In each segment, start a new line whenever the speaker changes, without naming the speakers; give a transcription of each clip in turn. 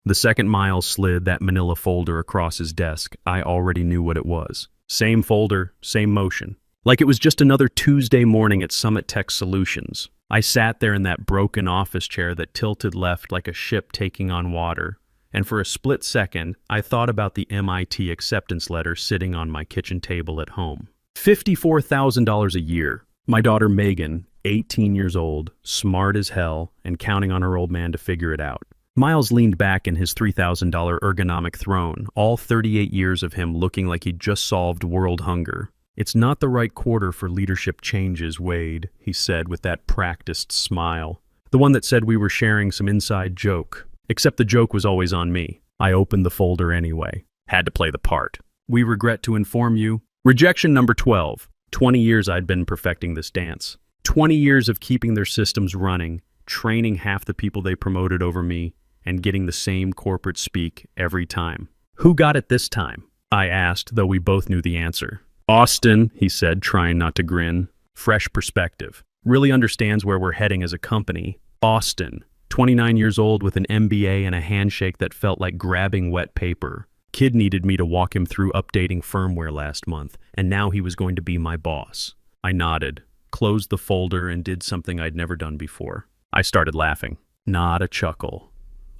The second Miles slid that manila folder across his desk, I already knew what it was. Same folder, same motion. Like it was just another Tuesday morning at Summit Tech Solutions. I sat there in that broken office chair that tilted left like a ship taking on water, and for a split second, I thought about the MIT acceptance letter sitting on my kitchen table at home. $54,000 a year. My daughter Megan, 18 years old, smart as hell, and counting on her old man to figure it out. Miles leaned back in his $3,000 ergonomic throne, all 38 years of him looking like he'd just solved world hunger. "It's not the right quarter for leadership changes, Wade," he said with that practiced smile. The one that said we were sharing some inside joke. Except the joke was always on me. I opened the folder anyway. Had to play the part. "We regret to inform you." Rejection number 12. 20 years I'd been perfecting this dance. 20 years of keeping their systems running, training half the people they promoted over me, and getting the same corporate speak every time. "Who got it this time?" I asked, though we both knew the answer. "Austin," he said, trying not to grin. Fresh perspective. Really understands where we're heading as a company. Austin, 29 years old with an MBA and a handshake that felt like grabbing wet paper. Kid needed me to walk him through updating firmware last month, and now he was going to be my boss. I nodded, closed the folder, and did something I'd never done before. I started laughing. Not a chuckle.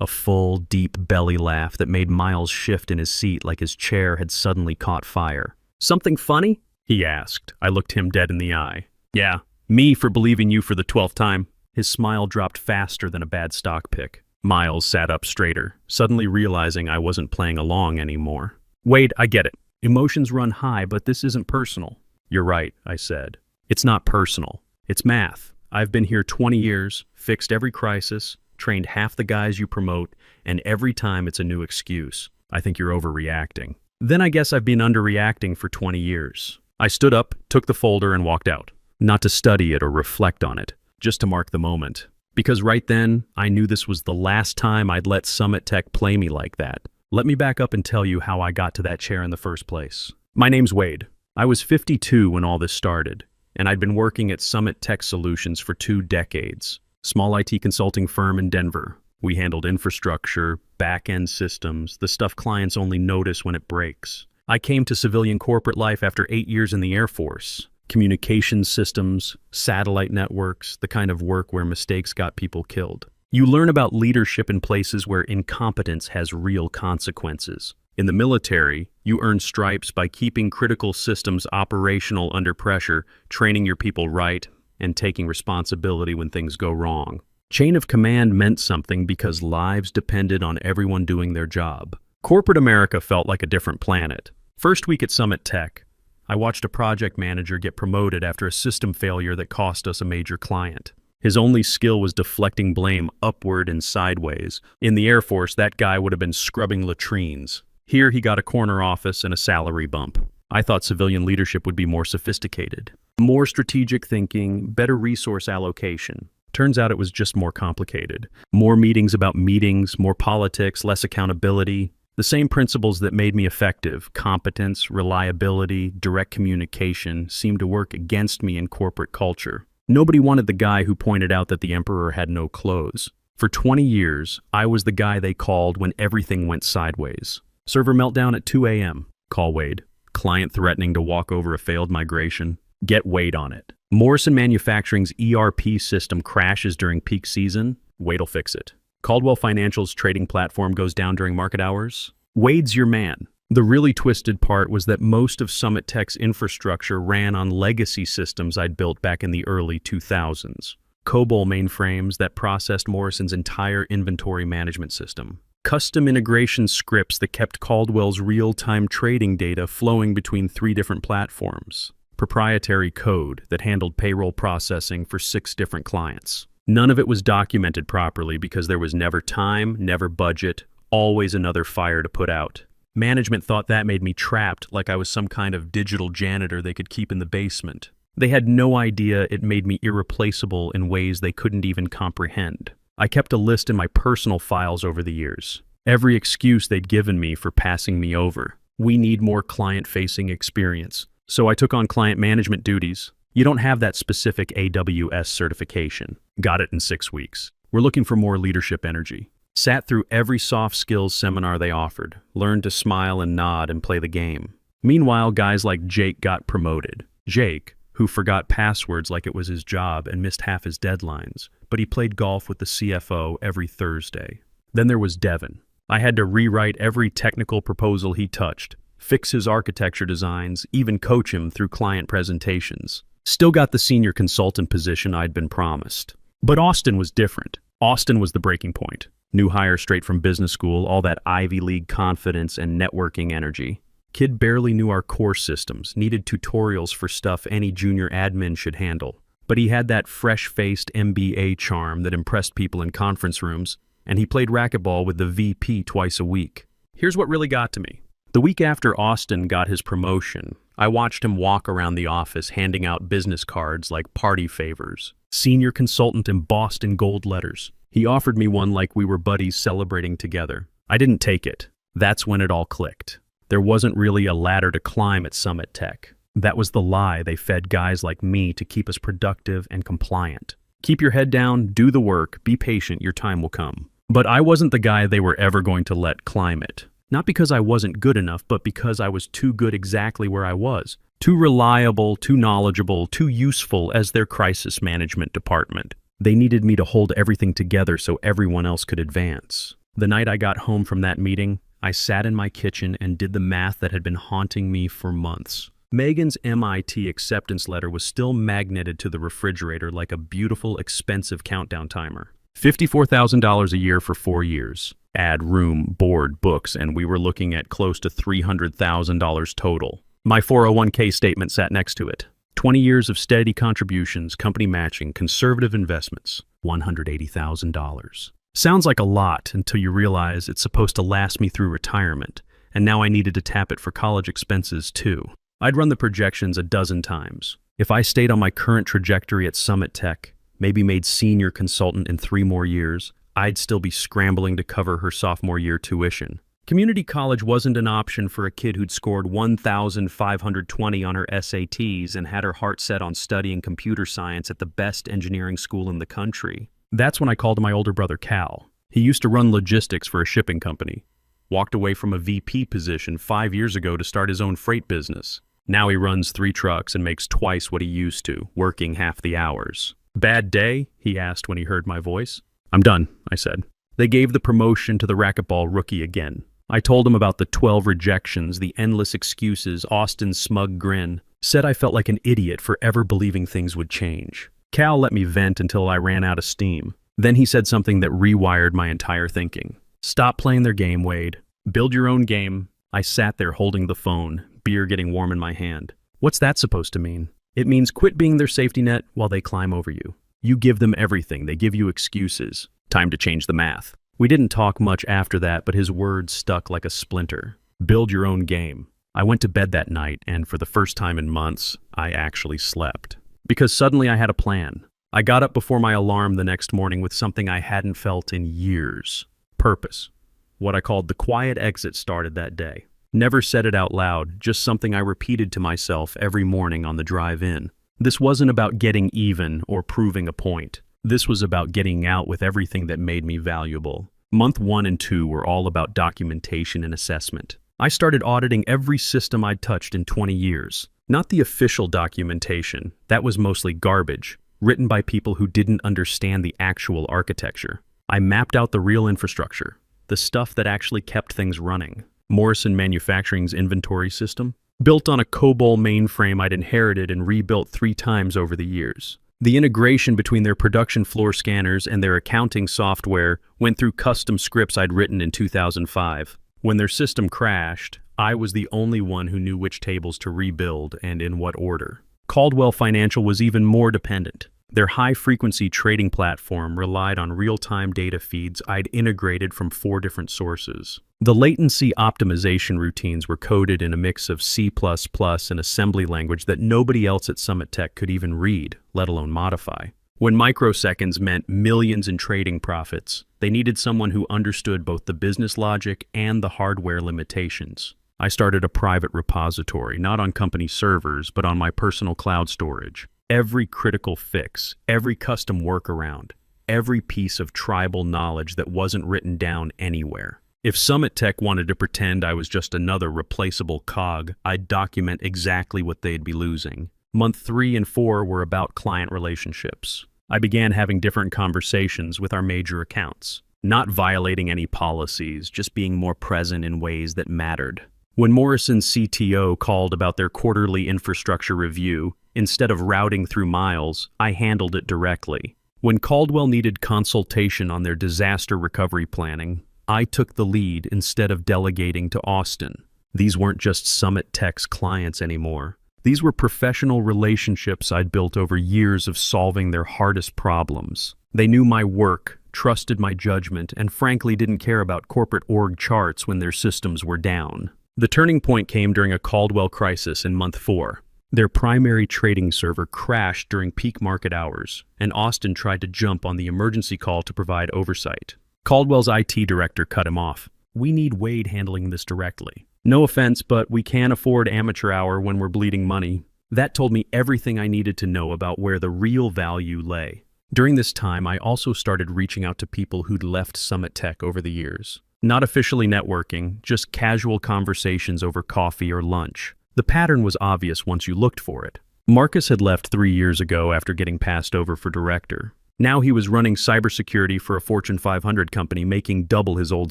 A full, deep belly laugh that made Miles shift in his seat like his chair had suddenly caught fire. "Something funny?" he asked. I looked him dead in the eye. "Yeah, me for believing you for the 12th time." His smile dropped faster than a bad stock pick. Miles sat up straighter, suddenly realizing I wasn't playing along anymore. "Wade, I get it. Emotions run high, but this isn't personal." "You're right," I said. "It's not personal. It's math. I've been here 20 years, fixed every crisis, trained half the guys you promote, and every time it's a new excuse. I think you're overreacting." "Then I guess I've been underreacting for 20 years. I stood up, took the folder, and walked out. Not to study it or reflect on it, just to mark the moment. Because right then, I knew this was the last time I'd let Summit Tech play me like that. Let me back up and tell you how I got to that chair in the first place. My name's Wade. I was 52 when all this started, and I'd been working at Summit Tech Solutions for 2 decades. Small IT consulting firm in Denver. We handled infrastructure, back-end systems, the stuff clients only notice when it breaks. I came to civilian corporate life after 8 years in the Air Force. Communications systems, satellite networks, the kind of work where mistakes got people killed. You learn about leadership in places where incompetence has real consequences. In the military, you earn stripes by keeping critical systems operational under pressure, training your people right, and taking responsibility when things go wrong. Chain of command meant something because lives depended on everyone doing their job. Corporate America felt like a different planet. First week at Summit Tech, I watched a project manager get promoted after a system failure that cost us a major client. His only skill was deflecting blame upward and sideways. In the Air Force, that guy would have been scrubbing latrines. Here he got a corner office and a salary bump. I thought civilian leadership would be more sophisticated. More strategic thinking, better resource allocation. Turns out it was just more complicated. More meetings about meetings, more politics, less accountability. The same principles that made me effective, competence, reliability, direct communication, seemed to work against me in corporate culture. Nobody wanted the guy who pointed out that the emperor had no clothes. For 20 years, I was the guy they called when everything went sideways. Server meltdown at 2 a.m. Call Wade. Client threatening to walk over a failed migration. Get Wade on it. Morrison Manufacturing's ERP system crashes during peak season. Wade'll fix it. Caldwell Financial's trading platform goes down during market hours. Wade's your man. The really twisted part was that most of Summit Tech's infrastructure ran on legacy systems I'd built back in the early 2000s. COBOL mainframes that processed Morrison's entire inventory management system. Custom integration scripts that kept Caldwell's real-time trading data flowing between 3 different platforms. Proprietary code that handled payroll processing for 6 different clients. None of it was documented properly because there was never time, never budget, always another fire to put out. Management thought that made me trapped, like I was some kind of digital janitor they could keep in the basement. They had no idea it made me irreplaceable in ways they couldn't even comprehend. I kept a list in my personal files over the years. Every excuse they'd given me for passing me over. We need more client-facing experience. So I took on client management duties. You don't have that specific AWS certification. Got it in 6 weeks. We're looking for more leadership energy. Sat through every soft skills seminar they offered, learned to smile and nod and play the game. Meanwhile, guys like Jake got promoted. Jake, who forgot passwords like it was his job and missed half his deadlines, but he played golf with the CFO every Thursday. Then there was Devin. I had to rewrite every technical proposal he touched, fix his architecture designs, even coach him through client presentations. Still got the senior consultant position I'd been promised. But Austin was different. Austin was the breaking point. New hire straight from business school, all that Ivy League confidence and networking energy. Kid barely knew our core systems, needed tutorials for stuff any junior admin should handle. But he had that fresh-faced MBA charm that impressed people in conference rooms, and he played racquetball with the VP twice a week. Here's what really got to me. The week after Austin got his promotion, I watched him walk around the office handing out business cards like party favors. Senior consultant embossed in gold letters. He offered me one like we were buddies celebrating together. I didn't take it. That's when it all clicked. There wasn't really a ladder to climb at Summit Tech. That was the lie they fed guys like me to keep us productive and compliant. Keep your head down, do the work, be patient, your time will come. But I wasn't the guy they were ever going to let climb it. Not because I wasn't good enough, but because I was too good exactly where I was. Too reliable, too knowledgeable, too useful as their crisis management department. They needed me to hold everything together so everyone else could advance. The night I got home from that meeting, I sat in my kitchen and did the math that had been haunting me for months. Megan's MIT acceptance letter was still magneted to the refrigerator like a beautiful, expensive countdown timer. $54,000 a year for 4 years. Add room, board, books, and we were looking at close to $300,000 total. My 401k statement sat next to it. 20 years of steady contributions, company matching, conservative investments, $180,000. Sounds like a lot until you realize it's supposed to last me through retirement, and now I needed to tap it for college expenses too. I'd run the projections a dozen times. If I stayed on my current trajectory at Summit Tech, maybe made senior consultant in 3 more years, I'd still be scrambling to cover her sophomore year tuition. Community college wasn't an option for a kid who'd scored 1,520 on her SATs and had her heart set on studying computer science at the best engineering school in the country. That's when I called my older brother Cal. He used to run logistics for a shipping company. Walked away from a VP position 5 years ago to start his own freight business. Now he runs 3 trucks and makes twice what he used to, working half the hours. Bad day? He asked when he heard my voice. I'm done, I said. They gave the promotion to the racquetball rookie again. I told him about the 12 rejections, the endless excuses, Austin's smug grin. Said I felt like an idiot for ever believing things would change. Cal let me vent until I ran out of steam. Then he said something that rewired my entire thinking. Stop playing their game, Wade. Build your own game. I sat there holding the phone, beer getting warm in my hand. What's that supposed to mean? It means quit being their safety net while they climb over you. You give them everything. They give you excuses. Time to change the math. We didn't talk much after that, but his words stuck like a splinter. Build your own game. I went to bed that night, and for the first time in months, I actually slept. Because suddenly I had a plan. I got up before my alarm the next morning with something I hadn't felt in years. Purpose. What I called the quiet exit started that day. Never said it out loud, just something I repeated to myself every morning on the drive in. This wasn't about getting even or proving a point. This was about getting out with everything that made me valuable. Month 1 and 2 were all about documentation and assessment. I started auditing every system I'd touched in 20 years. Not the official documentation, that was mostly garbage, written by people who didn't understand the actual architecture. I mapped out the real infrastructure, the stuff that actually kept things running. Morrison Manufacturing's inventory system, built on a COBOL mainframe I'd inherited and rebuilt 3 times over the years. The integration between their production floor scanners and their accounting software went through custom scripts I'd written in 2005. When their system crashed, I was the only one who knew which tables to rebuild and in what order. Caldwell Financial was even more dependent. Their high-frequency trading platform relied on real-time data feeds I'd integrated from 4 different sources. The latency optimization routines were coded in a mix of C++ and assembly language that nobody else at Summit Tech could even read, let alone modify. When microseconds meant millions in trading profits, they needed someone who understood both the business logic and the hardware limitations. I started a private repository, not on company servers, but on my personal cloud storage. Every critical fix, every custom workaround, every piece of tribal knowledge that wasn't written down anywhere. If Summit Tech wanted to pretend I was just another replaceable cog, I'd document exactly what they'd be losing. Month 3 and 4 were about client relationships. I began having different conversations with our major accounts, not violating any policies, just being more present in ways that mattered. When Morrison's CTO called about their quarterly infrastructure review, instead of routing through Miles, I handled it directly. When Caldwell needed consultation on their disaster recovery planning, I took the lead instead of delegating to Austin. These weren't just Summit Tech's clients anymore. These were professional relationships I'd built over years of solving their hardest problems. They knew my work, trusted my judgment, and frankly didn't care about corporate org charts when their systems were down. The turning point came during a Caldwell crisis in month 4. Their primary trading server crashed during peak market hours, and Austin tried to jump on the emergency call to provide oversight. Caldwell's IT director cut him off. "We need Wade handling this directly. No offense, but we can't afford amateur hour when we're bleeding money." That told me everything I needed to know about where the real value lay. During this time, I also started reaching out to people who'd left Summit Tech over the years. Not officially networking, just casual conversations over coffee or lunch. The pattern was obvious once you looked for it. Marcus had left 3 years ago after getting passed over for director. Now he was running cybersecurity for a Fortune 500 company, making double his old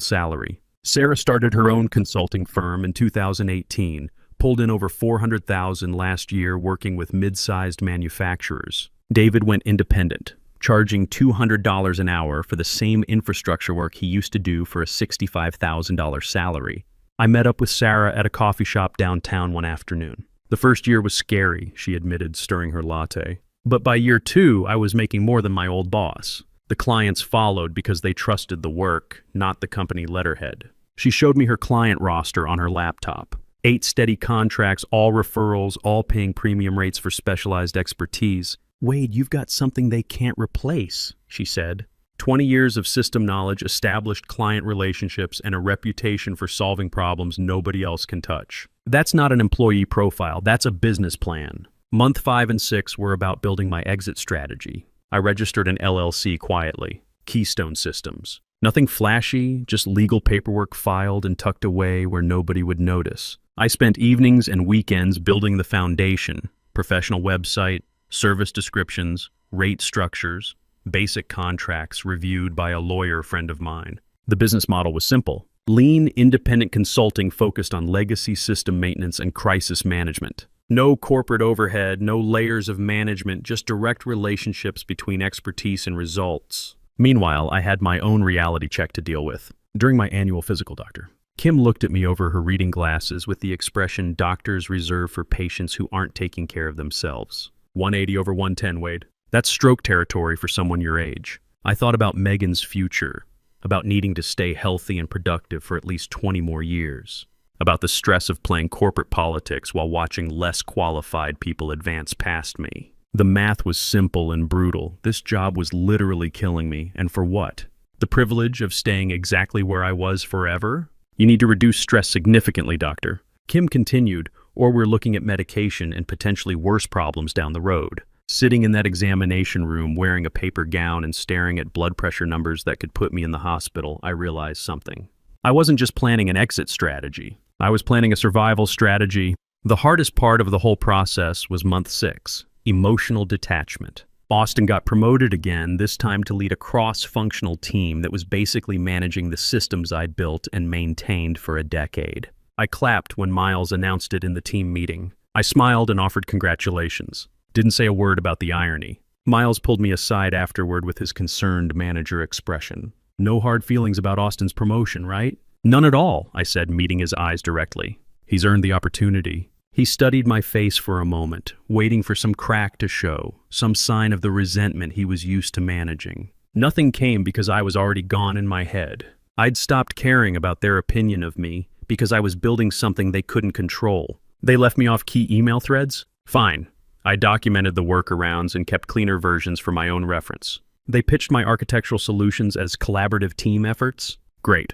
salary. Sarah started her own consulting firm in 2018, pulled in over $400,000 last year working with mid-sized manufacturers. David went independent, charging $200 an hour for the same infrastructure work he used to do for a $65,000 salary. I met up with Sarah at a coffee shop downtown one afternoon. The first year was scary, she admitted, stirring her latte. But by year 2, I was making more than my old boss. The clients followed because they trusted the work, not the company letterhead. She showed me her client roster on her laptop. 8 steady contracts, all referrals, all paying premium rates for specialized expertise. "Wade, you've got something they can't replace," she said. 20 years of system knowledge, established client relationships, and a reputation for solving problems nobody else can touch. That's not an employee profile, that's a business plan. Month 5 and 6 were about building my exit strategy. I registered an LLC quietly. Keystone Systems. Nothing flashy, just legal paperwork filed and tucked away where nobody would notice. I spent evenings and weekends building the foundation: professional website, service descriptions, rate structures, basic contracts reviewed by a lawyer friend of mine. The business model was simple. Lean, independent consulting focused on legacy system maintenance and crisis management. No corporate overhead, no layers of management, just direct relationships between expertise and results. Meanwhile, I had my own reality check to deal with. During my annual physical, doctor, Kim looked at me over her reading glasses with the expression doctors reserve for patients who aren't taking care of themselves. 180 over 110, Wade. That's stroke territory for someone your age. I thought about Megan's future, about needing to stay healthy and productive for at least 20 more years, about the stress of playing corporate politics while watching less qualified people advance past me. The math was simple and brutal. This job was literally killing me, and for what? The privilege of staying exactly where I was forever? You need to reduce stress significantly, doctor. Kim continued, or we're looking at medication and potentially worse problems down the road. Sitting in that examination room wearing a paper gown and staring at blood pressure numbers that could put me in the hospital, I realized something. I wasn't just planning an exit strategy. I was planning a survival strategy. The hardest part of the whole process was month 6, emotional detachment. Austin got promoted again, this time to lead a cross-functional team that was basically managing the systems I'd built and maintained for a decade. I clapped when Miles announced it in the team meeting. I smiled and offered congratulations. Didn't say a word about the irony. Miles pulled me aside afterward with his concerned manager expression. "No hard feelings about Austin's promotion, right?" "None at all," I said, meeting his eyes directly. "He's earned the opportunity." He studied my face for a moment, waiting for some crack to show, some sign of the resentment he was used to managing. Nothing came because I was already gone in my head. I'd stopped caring about their opinion of me because I was building something they couldn't control. They left me off key email threads? Fine. I documented the workarounds and kept cleaner versions for my own reference. They pitched my architectural solutions as collaborative team efforts? Great.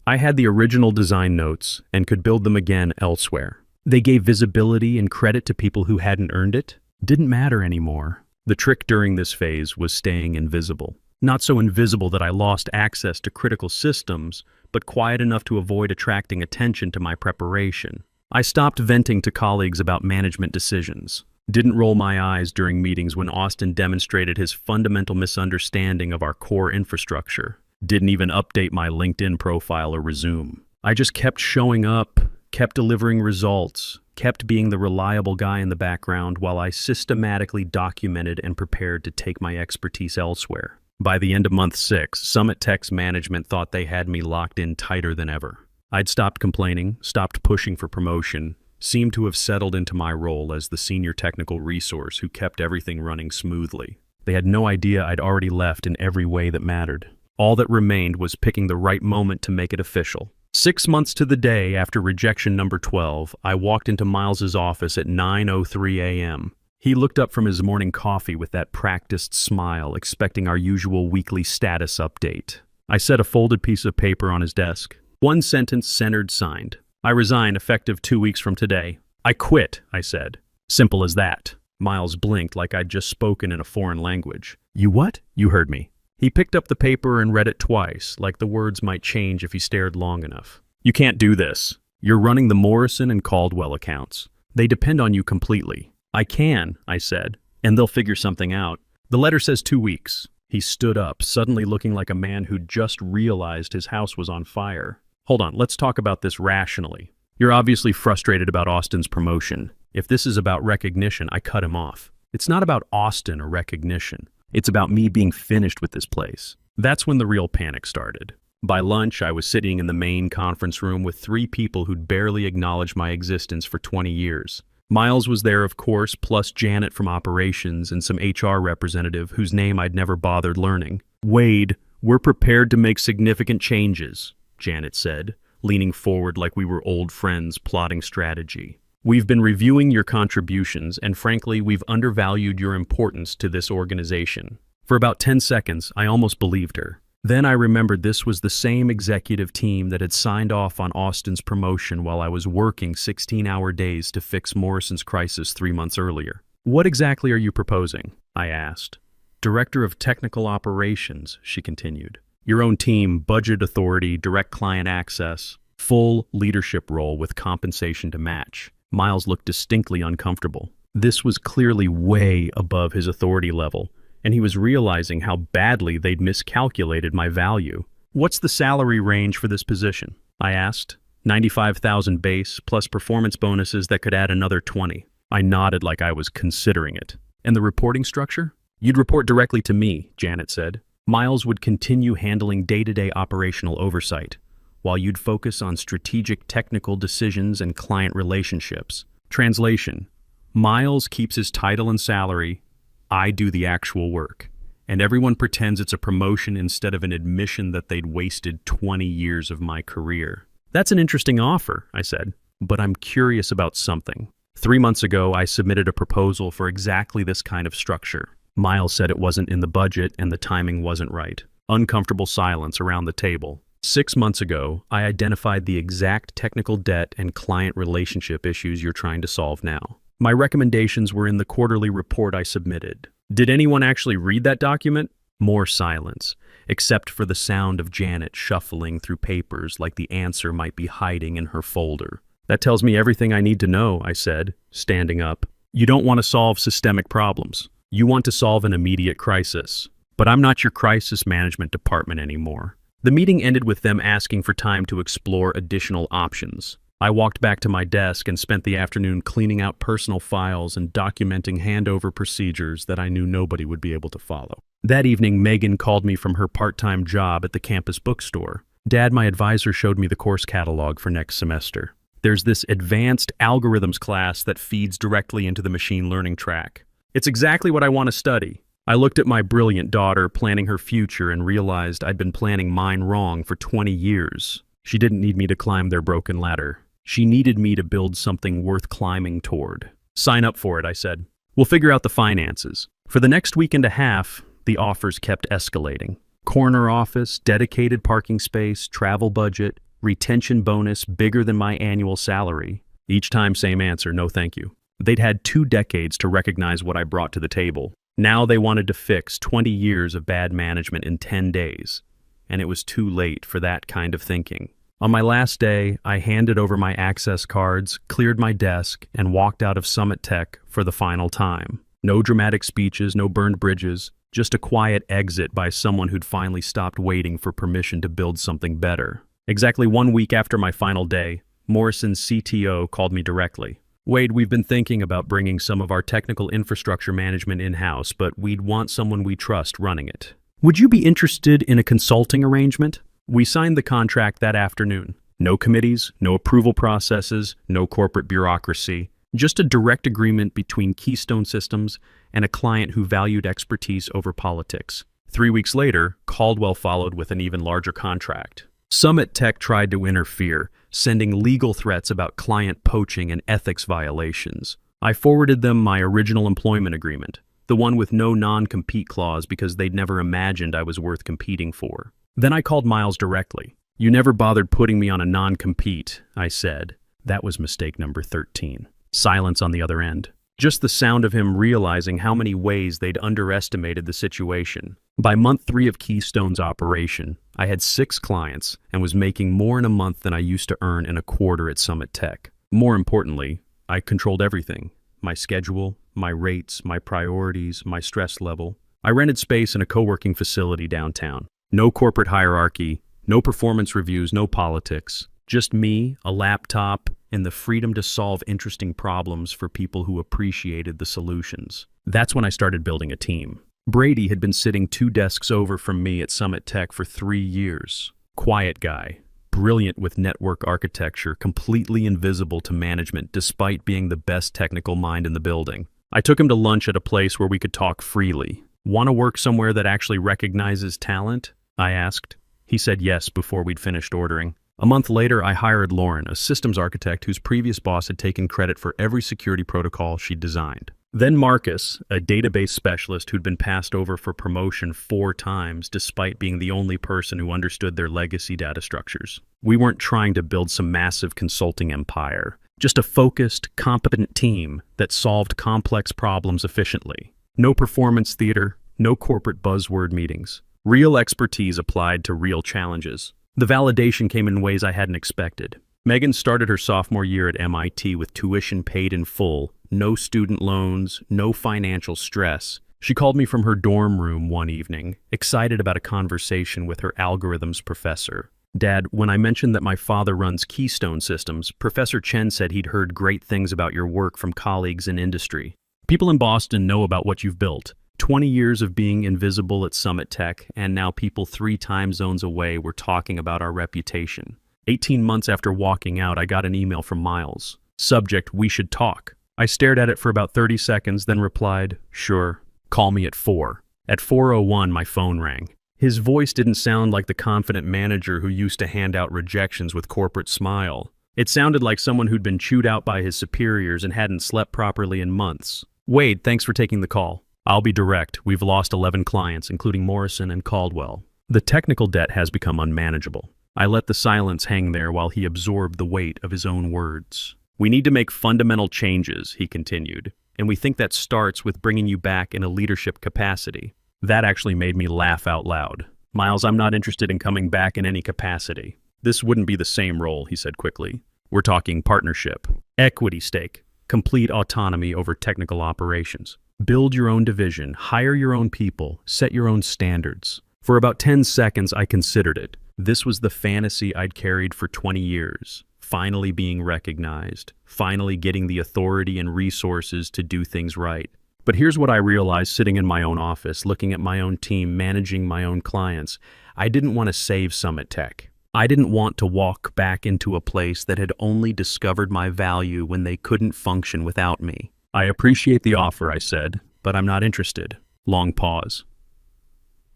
I had the original design notes and could build them again elsewhere. They gave visibility and credit to people who hadn't earned it. Didn't matter anymore. The trick during this phase was staying invisible. Not so invisible that I lost access to critical systems, but quiet enough to avoid attracting attention to my preparation. I stopped venting to colleagues about management decisions. Didn't roll my eyes during meetings when Austin demonstrated his fundamental misunderstanding of our core infrastructure. Didn't even update my LinkedIn profile or resume. I just kept showing up, kept delivering results, kept being the reliable guy in the background while I systematically documented and prepared to take my expertise elsewhere. By the end of month 6, Summit Tech's management thought they had me locked in tighter than ever. I'd stopped complaining, stopped pushing for promotion, seemed to have settled into my role as the senior technical resource who kept everything running smoothly. They had no idea I'd already left in every way that mattered. All that remained was picking the right moment to make it official. 6 months to the day after rejection number 12, I walked into Miles's office at 9:03 a.m. He looked up from his morning coffee with that practiced smile, expecting our usual weekly status update. I set a folded piece of paper on his desk. One sentence centered signed. I resign effective 2 weeks from today. I quit, I said. Simple as that. Miles blinked like I'd just spoken in a foreign language. You what? You heard me. He picked up the paper and read it twice, like the words might change if he stared long enough. You can't do this. You're running the Morrison and Caldwell accounts. They depend on you completely. I can, I said, and they'll figure something out. The letter says 2 weeks. He stood up, suddenly looking like a man who'd just realized his house was on fire. Hold on, let's talk about this rationally. You're obviously frustrated about Austin's promotion. If this is about recognition, I cut him off. It's not about Austin or recognition. It's about me being finished with this place. That's when the real panic started. By lunch, I was sitting in the main conference room with 3 people who'd barely acknowledged my existence for 20 years. Miles was there, of course, plus Janet from operations and some HR representative whose name I'd never bothered learning. Wade, we're prepared to make significant changes, Janet said, leaning forward like we were old friends plotting strategy. We've been reviewing your contributions, and frankly, we've undervalued your importance to this organization. For about 10 seconds, I almost believed her. Then I remembered this was the same executive team that had signed off on Austin's promotion while I was working 16-hour days to fix Morrison's crisis 3 months earlier. What exactly are you proposing? I asked. Director of Technical Operations, she continued. Your own team, budget authority, direct client access, full leadership role with compensation to match. Miles looked distinctly uncomfortable. This was clearly way above his authority level, and he was realizing how badly they'd miscalculated my value. What's the salary range for this position? I asked. 95,000 base, plus performance bonuses that could add another 20. I nodded like I was considering it. And the reporting structure? You'd report directly to me, Janet said. Miles would continue handling day-to-day operational oversight, while you'd focus on strategic technical decisions and client relationships. Translation: Miles keeps his title and salary, I do the actual work, and everyone pretends it's a promotion instead of an admission that they'd wasted 20 years of my career. That's an interesting offer, I said, but I'm curious about something. 3 months ago, I submitted a proposal for exactly this kind of structure. Miles said it wasn't in the budget and the timing wasn't right. Uncomfortable silence around the table. 6 months ago, I identified the exact technical debt and client relationship issues you're trying to solve now. My recommendations were in the quarterly report I submitted. Did anyone actually read that document? More silence, except for the sound of Janet shuffling through papers like the answer might be hiding in her folder. That tells me everything I need to know, I said, standing up. You don't want to solve systemic problems. You want to solve an immediate crisis. But I'm not your crisis management department anymore. The meeting ended with them asking for time to explore additional options. I walked back to my desk and spent the afternoon cleaning out personal files and documenting handover procedures that I knew nobody would be able to follow. That evening, Megan called me from her part-time job at the campus bookstore. Dad, my advisor, showed me the course catalog for next semester. There's this advanced algorithms class that feeds directly into the machine learning track. It's exactly what I want to study. I looked at my brilliant daughter planning her future and realized I'd been planning mine wrong for 20 years. She didn't need me to climb their broken ladder. She needed me to build something worth climbing toward. Sign up for it, I said. We'll figure out the finances. For the next week and a half, the offers kept escalating. Corner office, dedicated parking space, travel budget, retention bonus bigger than my annual salary. Each time, same answer, no thank you. They'd had 2 decades to recognize what I brought to the table. Now they wanted to fix 20 years of bad management in 10 days, and it was too late for that kind of thinking. On my last day, I handed over my access cards, cleared my desk, and walked out of Summit Tech for the final time. No dramatic speeches, no burned bridges, just a quiet exit by someone who'd finally stopped waiting for permission to build something better. Exactly 1 week after my final day, Morrison's CTO called me directly. "Wade, we've been thinking about bringing some of our technical infrastructure management in-house, but we'd want someone we trust running it. Would you be interested in a consulting arrangement?" We signed the contract that afternoon. No committees, no approval processes, no corporate bureaucracy. Just a direct agreement between Keystone Systems and a client who valued expertise over politics. 3 weeks later, Caldwell followed with an even larger contract. Summit Tech tried to interfere, sending legal threats about client poaching and ethics violations. I forwarded them my original employment agreement, the one with no non-compete clause because they'd never imagined I was worth competing for. Then I called Miles directly. "You never bothered putting me on a non-compete," I said. That was mistake number 13. Silence on the other end. Just the sound of him realizing how many ways they'd underestimated the situation. By month 3 of Keystone's operation, I had 6 clients and was making more in a month than I used to earn in a quarter at Summit Tech. More importantly, I controlled everything. My schedule, my rates, my priorities, my stress level. I rented space in a co-working facility downtown. No corporate hierarchy, no performance reviews, no politics. Just me, a laptop, and the freedom to solve interesting problems for people who appreciated the solutions. That's when I started building a team. Brady had been sitting 2 desks over from me at Summit Tech for 3 years. Quiet guy, brilliant with network architecture, completely invisible to management despite being the best technical mind in the building. I took him to lunch at a place where we could talk freely. "Want to work somewhere that actually recognizes talent?" I asked. He said yes before we'd finished ordering. A month later, I hired Lauren, a systems architect whose previous boss had taken credit for every security protocol she'd designed. Then Marcus, a database specialist who'd been passed over for promotion 4 times despite being the only person who understood their legacy data structures. We weren't trying to build some massive consulting empire, just a focused, competent team that solved complex problems efficiently. No performance theater, no corporate buzzword meetings. Real expertise applied to real challenges. The validation came in ways I hadn't expected. Megan started her sophomore year at MIT with tuition paid in full, no student loans, no financial stress. She called me from her dorm room one evening, excited about a conversation with her algorithms professor. "Dad, when I mentioned that my father runs Keystone Systems, Professor Chen said he'd heard great things about your work from colleagues in industry. People in Boston know about what you've built. 20 years of being invisible at Summit Tech, and now people 3 time zones away were talking about our reputation." 18 months after walking out, I got an email from Miles. Subject, "We should talk." I stared at it for about 30 seconds, then replied, "Sure, call me at 4. At 4:01, my phone rang. His voice didn't sound like the confident manager who used to hand out rejections with corporate smile. It sounded like someone who'd been chewed out by his superiors and hadn't slept properly in months. "Wade, thanks for taking the call. I'll be direct. We've lost 11 clients, including Morrison and Caldwell. The technical debt has become unmanageable." I let the silence hang there while he absorbed the weight of his own words. "We need to make fundamental changes," he continued, "and we think that starts with bringing you back in a leadership capacity." That actually made me laugh out loud. "Miles, I'm not interested in coming back in any capacity. This wouldn't be the same role," he said quickly. "We're talking partnership, equity stake, complete autonomy over technical operations. Build your own division, hire your own people, set your own standards." For about 10 seconds, I considered it. This was the fantasy I'd carried for 20 years. Finally being recognized, finally getting the authority and resources to do things right. But here's what I realized sitting in my own office, looking at my own team, managing my own clients. I didn't want to save Summit Tech. I didn't want to walk back into a place that had only discovered my value when they couldn't function without me. "I appreciate the offer," I said, "but I'm not interested." Long pause.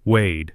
"Wade,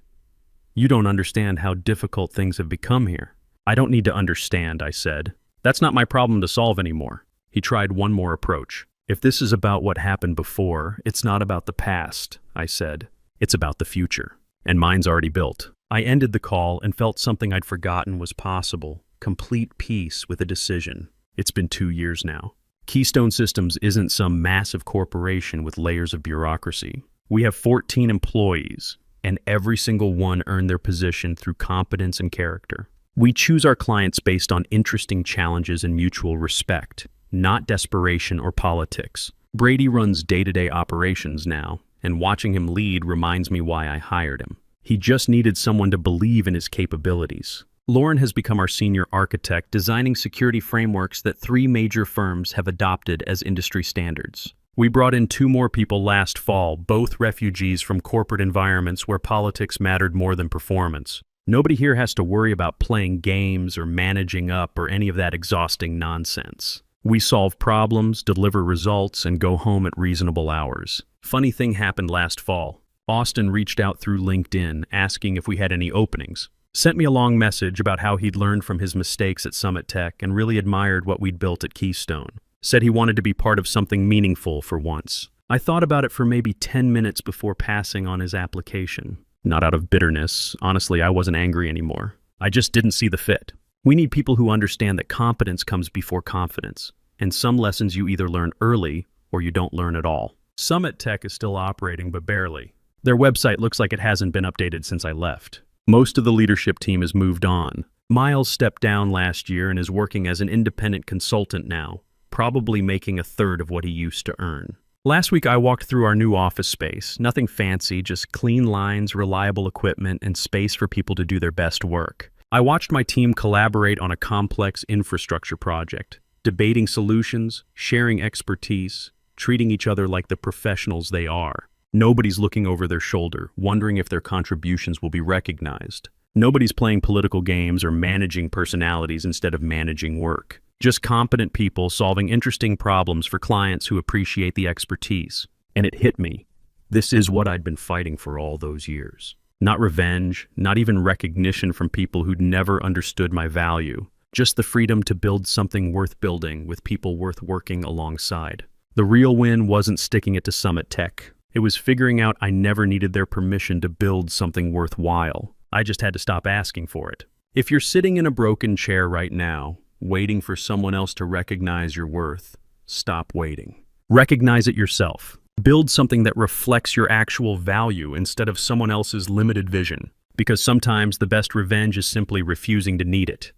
you don't understand how difficult things have become here." "I don't need to understand," I said. "That's not my problem to solve anymore." He tried one more approach. "If this is about what happened before, it's not about the past," I said. "It's about the future. And mine's already built." I ended the call and felt something I'd forgotten was possible. Complete peace with a decision. It's been 2 years now. Keystone Systems isn't some massive corporation with layers of bureaucracy. We have 14 employees, and every single one earned their position through competence and character. We choose our clients based on interesting challenges and mutual respect, not desperation or politics. Brady runs day-to-day operations now, and watching him lead reminds me why I hired him. He just needed someone to believe in his capabilities. Lauren has become our senior architect, designing security frameworks that 3 major firms have adopted as industry standards. We brought in 2 more people last fall, both refugees from corporate environments where politics mattered more than performance. Nobody here has to worry about playing games or managing up or any of that exhausting nonsense. We solve problems, deliver results, and go home at reasonable hours. Funny thing happened last fall. Austin reached out through LinkedIn asking if we had any openings. Sent me a long message about how he'd learned from his mistakes at Summit Tech and really admired what we'd built at Keystone. Said he wanted to be part of something meaningful for once. I thought about it for maybe 10 minutes before passing on his application. Not out of bitterness. Honestly, I wasn't angry anymore. I just didn't see the fit. We need people who understand that competence comes before confidence, and some lessons you either learn early or you don't learn at all. Summit Tech is still operating, but barely. Their website looks like it hasn't been updated since I left. Most of the leadership team has moved on. Miles stepped down last year and is working as an independent consultant now, probably making 1/3 of what he used to earn. Last week I walked through our new office space. Nothing fancy, just clean lines, reliable equipment, and space for people to do their best work. I watched my team collaborate on a complex infrastructure project, debating solutions, sharing expertise, treating each other like the professionals they are. Nobody's looking over their shoulder, wondering if their contributions will be recognized. Nobody's playing political games or managing personalities instead of managing work. Just competent people solving interesting problems for clients who appreciate the expertise. And it hit me. This is what I'd been fighting for all those years. Not revenge, not even recognition from people who'd never understood my value. Just the freedom to build something worth building with people worth working alongside. The real win wasn't sticking it to Summit Tech. It was figuring out I never needed their permission to build something worthwhile. I just had to stop asking for it. If you're sitting in a broken chair right now, waiting for someone else to recognize your worth, stop waiting. Recognize it yourself. Build something that reflects your actual value instead of someone else's limited vision. Because sometimes the best revenge is simply refusing to need it.